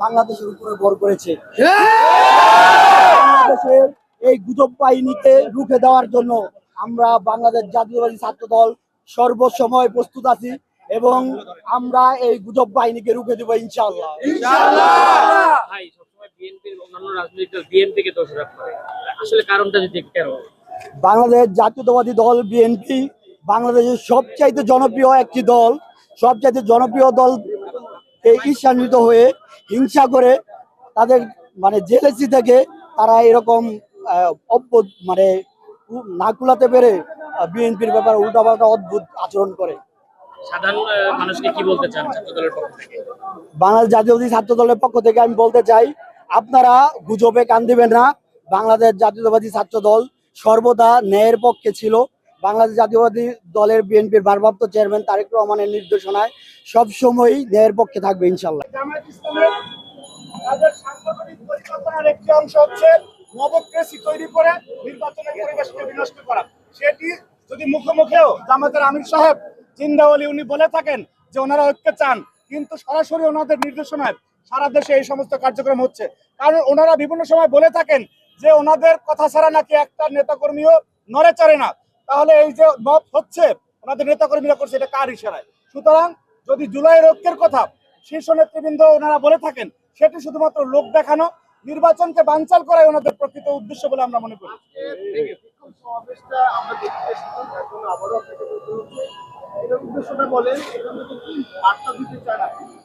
বাংলাদেশের উপরে ভর করেছে। বাংলাদেশের এই গুজব বাহিনীকে রুখে দেওয়ার জন্য আমরা বাংলাদেশ জাতীয়তাবাদী ছাত্র দল সর্বসময় প্রস্তুত আছি এবং আমরা এই গুজব বাহিনীকে রুখে দেবো ইনশাআল্লাহ। ভাই সবসময় বিএনপির অন্যান্য রাজনৈতিক দল বিএনপিকে দোষারোপ করে, আসলে কারণটা যদি কেন? বাংলাদেশ জাতীয়তাবাদী দল বিএনপি বাংলাদেশের সবচাইতে জনপ্রিয় একটি দল, সবচাইতে জনপ্রিয় দল ঈর্ষান্বিত হয়ে হিংসা করে তাদের মানে জেলেসি থেকে তারা এরকম মানে না কুলাতে পেরে বিএনপির ব্যাপারে উল্টাপাল্টা অদ্ভুত আচরণ করে। সাধারণ মানুষকে কি বলতে চান ছাত্র দলের পক্ষ থেকে? বাংলাদেশ জাতীয়তাবাদী ছাত্র দলের পক্ষ থেকে আমি বলতে চাই, আপনারা গুজবে কান দিবেন না। বাংলাদেশ জাতীয়তাবাদী ছাত্র দল সর্বদা ন্যায়ের পক্ষে ছিল। বাংলাদেশ জাতীয়তাবাদী দলের বিএনপির ভারপ্রাপ্ত চেয়ারম্যান তারেক রহমানের নির্দেশনায় সবসময়ই ন্যায়ের পক্ষে থাকবে ইনশাল্লাহ। জামায়াত ইসলামের তাদের সাংগঠনিক পরিকল্পনার একটি অংশ হচ্ছে নবক্রেসি তৈরি করে নির্বাচনের পরিবেশকে বিনষ্ট করা। সেটি যদি মুখোমুখিও জামায়াতের আমির সাহেব জিন্দাওয়ালি উনি বলে থাকেন যে ওনারা ঐক্য চান, কিন্তু সরাসরি ওনাদের নির্দেশনায় সারা দেশে এই সমস্ত কার্যক্রম হচ্ছে। কারণ ওনারা বিভিন্ন সময় বলে থাকেন যে ওনাদের কথা ছাড়া নাকি একটা নেতাকর্মীও নড়ে চড়ে না। তাহলে এই যে মত হচ্ছে ওনাদের নেতাকর্মীরা করছে, এটা কার ইশারায়? সুতরাং যদি জুলাইয়ের ঐক্যের কথা শীর্ষ নেতৃবৃন্দ ওনারা বলে থাকেন, সেটি শুধুমাত্র লোক দেখানো, নির্বাচনকে বানচাল করাই ওনাদের প্রকৃত উদ্দেশ্য বলে আমরা মনে করি।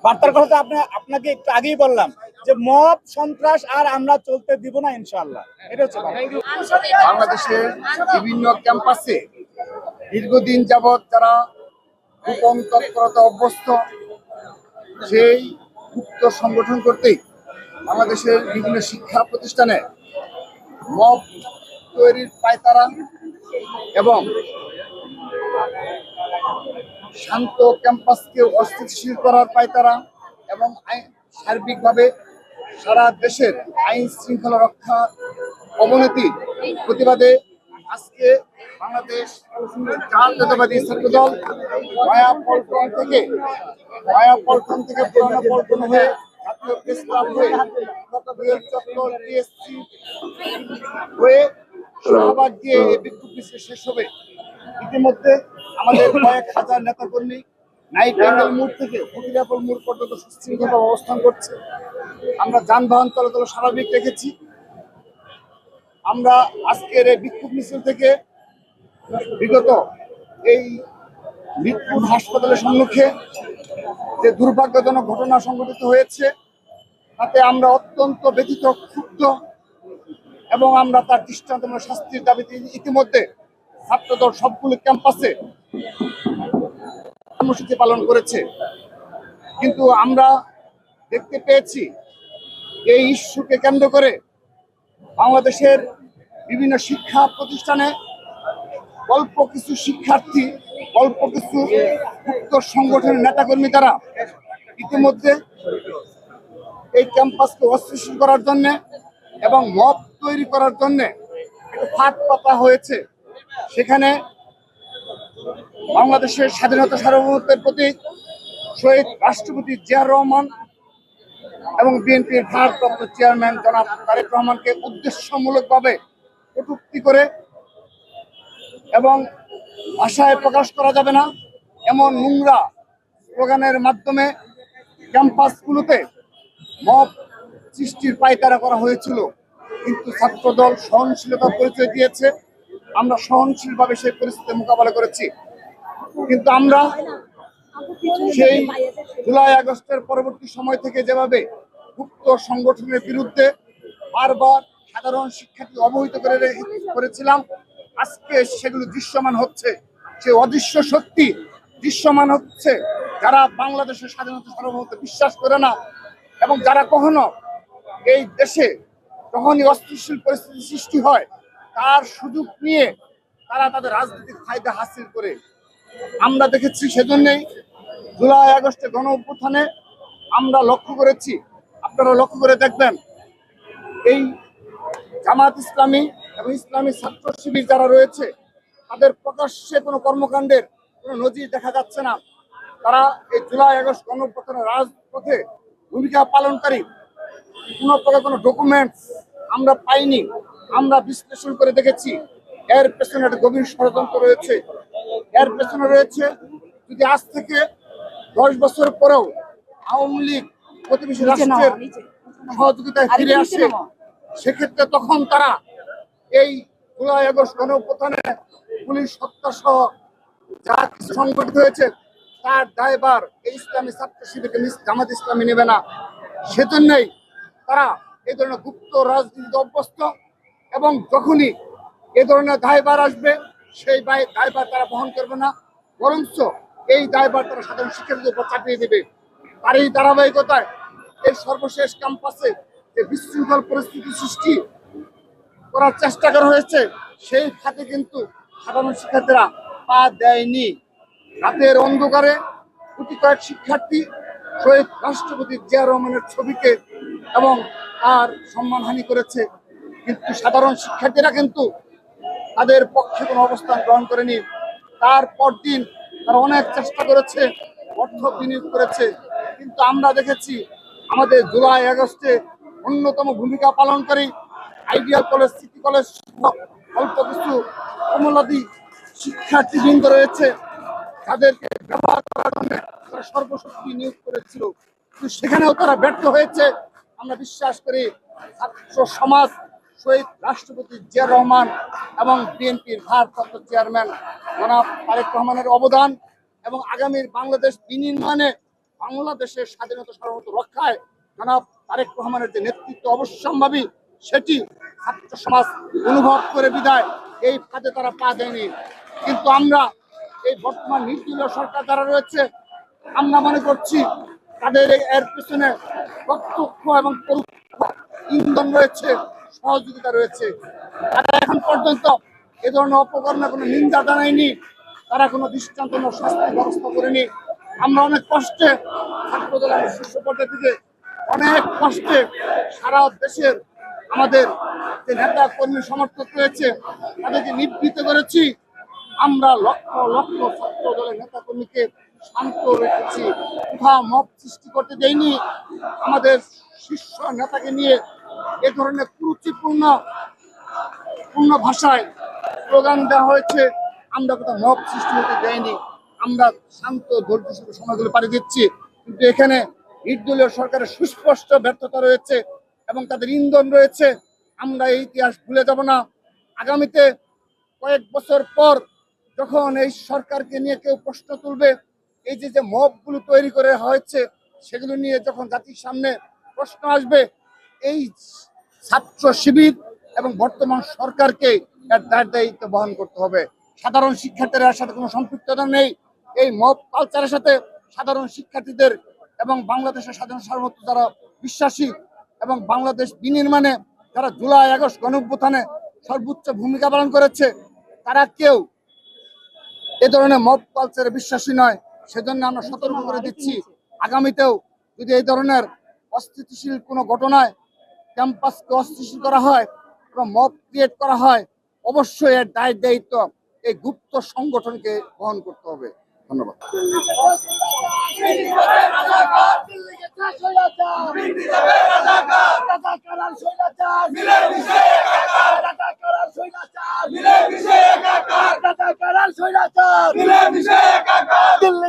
বার্তার কথা আপনাকে একটু আগেই বললাম যে মব সন্ত্রাস আর আমরা চলতে দিব না ইনশাআল্লাহ। এটা হচ্ছে বাংলাদেশের বিভিন্ন ক্যাম্পাসে দীর্ঘদিন যাবৎ যারা গোপন তৎপরতা অভ্যস্ত, সেই গুপ্ত সংগঠন করতেই বাংলাদেশের বিভিন্ন শিক্ষা প্রতিষ্ঠানে মব তৈরির পায়তারা এবং শান্ত ক্যাম্পাসকে অস্থিতিশীল করার পায়তারা এবং সার্বিকভাবে সারা দেশের আইন শৃঙ্খলা রক্ষা অবনতির প্রতিবাদে আজকে বাংলাদেশ জাতীয়তাবাদী ছাত্র দল নয়াপল্টন থেকে পুরানো পল্টন হয়ে জাতীয় প্রেস ক্লাব হয়ে চত্বর টিএসসি হয়ে শাহবাগ দিয়ে এই বিক্ষোভ মিছিল শেষ হবে। ইতিমধ্যে আমাদের কয়েক হাজার নেতাকর্মী নাইট অ্যাঙ্গেল মোড় থেকে ফকিরাপুর মোড় পর্যন্ত সুশৃঙ্খলভাবে অবস্থান করছে। আমরা যানবাহন চলাচল স্বাভাবিক রেখেছি। আমরা আজকের এই বিক্ষোভ মিছিল থেকে বিগত এই মিরপুর হাসপাতালের সম্মুখে যে দুর্ভাগ্যজনক ঘটনা সংঘটিত হয়েছে তাতে আমরা অত্যন্ত ব্যথিত, ক্ষুব্ধ এবং আমরা তার দৃষ্টান্তমূলক শাস্তির দাবিতে ইতিমধ্যে ছাত্রদল সবগুলো ক্যাম্পাসে কর্মসূচি পালন করেছে। কিন্তু আমরা দেখতে পেয়েছি এই ইস্যুকে কেন্দ্র করে বাংলাদেশের বিভিন্ন শিক্ষা প্রতিষ্ঠানে অল্প কিছু শিক্ষার্থী, অল্প কিছু গুপ্ত সংগঠনের নেতাকর্মী দ্বারা ইতিমধ্যে এই ক্যাম্পাসকে অস্থিতিশীল করার জন্য এবং মব তৈরি করার জন্য ফাঁদ পাতা হয়েছে। সেখানে বাংলাদেশের স্বাধীনতা সার্বভৌমত্বের প্রতীক শহীদ রাষ্ট্রপতি জিয়াউর রহমান এবং বিএনপির ভারপ্রাপ্ত চেয়ারম্যান জনাব তারেক রহমানকে উদ্দেশ্যমূলকভাবে কটূক্তি করে এবং ভাষায় প্রকাশ করা যাবে না এমন নোংরা স্লোগানের মাধ্যমে ক্যাম্পাসগুলোতে মব সৃষ্টির পায়তারা করা হয়েছিল। কিন্তু ছাত্রদল সহনশীলতার পরিচয় দিয়েছে। আমরা সহনশীলভাবে সেই পরিস্থিতি মোকাবেলা করেছি। কিন্তু আমরা সেই জুলাই আগস্টের পরবর্তী সময় থেকে যেভাবে গুপ্ত সংগঠনের বিরুদ্ধে বারবার সাধারণ শিক্ষার্থী অবহিত করেছিলাম, আজকে সেগুলো দৃশ্যমান হচ্ছে। সে অদৃশ্য শক্তি দৃশ্যমান হচ্ছে যারা বাংলাদেশের স্বাধীনতা সার্বভৌমত্বে বিশ্বাস করে না এবং যারা কখনো এই দেশে যখনই অস্থিতিশীল পরিস্থিতি সৃষ্টি হয় তার সুযোগ নিয়ে তারা তাদের রাজনৈতিক ফায়দা হাসিল করে। আমরা দেখেছি সেজন্যই জুলাই আগস্টে গণ অভ্যুত্থানে আমরা লক্ষ্য করেছি, আপনারা লক্ষ্য করে দেখবেন, এই জামায়াত ইসলামী এবং ইসলামী ছাত্র শিবির যারা রয়েছে তাদের প্রকাশ্যে কোনো কর্মকাণ্ডের কোনো নজির দেখা যাচ্ছে না। তারা এই জুলাই আগস্ট গণ অভ্যুত্থানের রাজপথে ভূমিকা পালনকারী কোনো প্রকার কোনো ডকুমেন্টস আমরা পাইনি। আমরা বিশ্লেষণ করে দেখেছি এর পেছনে একটা গভীর ষড়যন্ত্র রয়েছে। এর পেছনে রয়েছে, যদি আজ থেকে 10 বছর পরেও আওয়ামী লীগ প্রতিবেশী রাষ্ট্রের সহযোগিতায় ফিরে আসে, সেক্ষেত্রে তখন তারা এই জুলাই আগস্ট গণঅভ্যুত্থানে পুলিশ হত্যা সহ যা কিছু সংঘটিত হয়েছে তার দায়ভার এই ইসলামী ছাত্র শিবিরকে জামাত ইসলামী নেবে না। সেজন্যই তারা এই ধরনের গুপ্ত রাজনীতিতে অভ্যস্ত, এবং যখনই এ ধরনের দায়ভার আসবে সেই দায়ভার তারা বহন করবে না, বরঞ্চ এই দায়ভার তারা সাধারণ শিক্ষার্থীদের উপর চাপিয়ে দেবে। তার এই ধারাবাহিকতায় এই সর্বশেষ ক্যাম্পাসে যে বিশৃঙ্খল পরিস্থিতি সৃষ্টি করার চেষ্টা করা হয়েছে, সেই খাতে কিন্তু সাধারণ শিক্ষার্থীরা পা দেয়নি। রাতের অন্ধকারে কোটি কয়েক শিক্ষার্থী শহীদ রাষ্ট্রপতি জিয়া রহমানের ছবিকে এবং তার সম্মানহানি করেছে, কিন্তু সাধারণ শিক্ষার্থীরা কিন্তু তাদের পক্ষে কোনো অবস্থান গ্রহণ করেনি। তারপর দিন তারা অনেক চেষ্টা করেছে, অর্থ বিনিয়োগ করেছে, কিন্তু আমরা দেখেছি আমাদের জুলাই আগস্টে অন্যতম ভূমিকা পালনকারী আইডিয়াল কলেজ, সিটি কলেজ, অল্প কিছু কমলাদি শিক্ষার্থীবৃন্দ রয়েছে, তাদেরকে ব্যবহার করার জন্য তারা সর্বশক্তি নিয়োগ করেছিল, কিন্তু সেখানেও তারা ব্যর্থ হয়েছে। আমরা বিশ্বাস করি ছাত্র সমাজ শহীদ রাষ্ট্রপতি জিয়া রহমান এবং বিএনপির ভারপ্রাপ্ত চেয়ারম্যান জনাব তারেক রহমানের অবদান এবং আগামীর বাংলাদেশ বিনির্মাণে, বাংলাদেশের স্বাধীনতা সার্বভৌমত্ব রক্ষায় জনাব তারেক রহমানের যে নেতৃত্ব অবশ্যম্ভাবী, সেটি ছাত্র সমাজ অনুভব করে বিদায় এই ফাঁদে তারা পা দেয়নি। কিন্তু আমরা এই বর্তমান নির্দলীয় সরকার যারা রয়েছে, আমরা মনে করছি তাদের এর পিছনে প্রত্যক্ষ এবং পরোক্ষ ইন্ধন রয়েছে, সহযোগিতা রয়েছে। তারা এখন পর্যন্ত এ ধরনের অপকর্মে কোনো নিন্দা জানায়নি, তারা কোনো দৃষ্টান্তমূলক শাস্তি ব্যবস্থা করেনি। আমরা অনেক কষ্টে ছাত্র দলের শীর্ষ পর্যায় থেকে অনেক কষ্টে সারা দেশের আমাদের যে নেতা কর্মী সমর্থক রয়েছে তাদেরকে নিবৃত্ত করেছি। আমরা লক্ষ লক্ষ ছাত্র দলের নেতা কর্মীকে শান্ত রেখেছি, কোথাও মব সৃষ্টি করতে দেয়নি। আমাদের শীর্ষ নেতাকে নিয়ে এ ধরনের কুরুচিপূর্ণ ভাষায় স্লোগান দেওয়া হয়েছে, আমরা কোথাও মব সৃষ্টি হতে দেয়নি। আমরা শান্ত ধৈর্যের সাথে সময়গুলো পাড়ি দিচ্ছি, কিন্তু এখানে নির্দলীয় সরকারের সুস্পষ্ট ব্যর্থতা রয়েছে এবং তাদের ইন্ধন রয়েছে। আমরা এই ইতিহাস ভুলে যাব না। আগামীতে কয়েক বছর পর যখন এই সরকারকে নিয়ে কেউ প্রশ্ন তুলবে, এই যে মবগুলো তৈরি করে হয়েছে সেগুলো নিয়ে যখন জাতির সামনে প্রশ্ন আসবে, এই ছাত্র শিবির এবং বর্তমান সরকারকে এর দায়িত্ব বহন করতে হবে। সাধারণ শিক্ষার্থীরা এর সাথে কোনো সম্পৃক্ততা নেই। এই মব কালচারের সাথে সাধারণ শিক্ষার্থীদের এবং বাংলাদেশের স্বাধীনতা সার্বভৌমত্ব যারা বিশ্বাসী এবং বাংলাদেশ বিনির্মাণে যারা জুলাই আগস্ট গণঅভ্যুত্থানে সর্বোচ্চ ভূমিকা পালন করেছে, তারা কেউ এ ধরনের মব কালচারে বিশ্বাসী নয়। সেজন্য আমরা সতর্ক করে দিচ্ছি, আগামীতেও যদি এই ধরনের অস্থিতিশীল কোনো ঘটনায় ক্যাম্পাসকে অস্থিতিশীল করা হয় এবং মব ক্রিয়েট করা হয়, অবশ্যই এর দায়িত্ব এই গুপ্ত সংগঠনকে বহন করতে হবে। ধন্যবাদ। দিল্লি